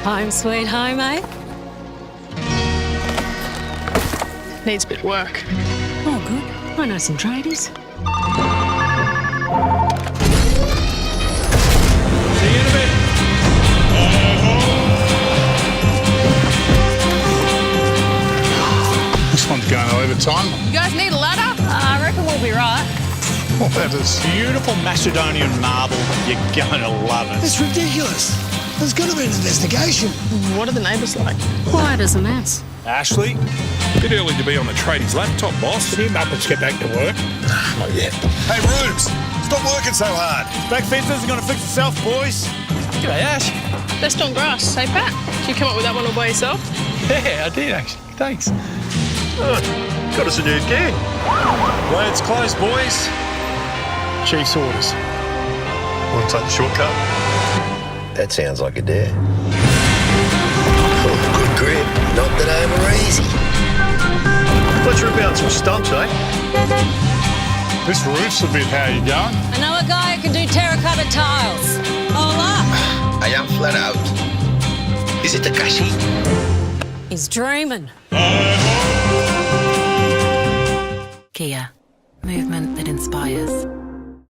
Home sweet home, eh? Needs a bit of work. Oh, good. I know some tradies. See you in a bit. This one's going overtime. You guys need a ladder? I reckon we'll be right. Oh, that is Beautiful Macedonian marble. You're going to love it. It's ridiculous. There's got to be an investigation. What are the neighbours like? Quiet as a mouse. Ashley, Bit early to be on the tradies laptop, boss. Can you Muppets get back to work? Not yet. Hey, Rubes, stop working so hard. back fences are going to fix itself, boys. G'day, Ash. Best on grass. Hey, Pat, did you come up with that one all by yourself? Yeah, I did, actually. Thanks. Got us a new gig. Road's closed, boys. Chief's orders. Want to take the shortcut? That sounds like a dare. Oh, good grip. Not that over easy. Let's rip out some stumps, eh? This roof's a bit how you going? I know a guy who can do terracotta tiles. Hola. I am flat out. Is it Takashi? He's dreaming. Kia. Movement that inspires.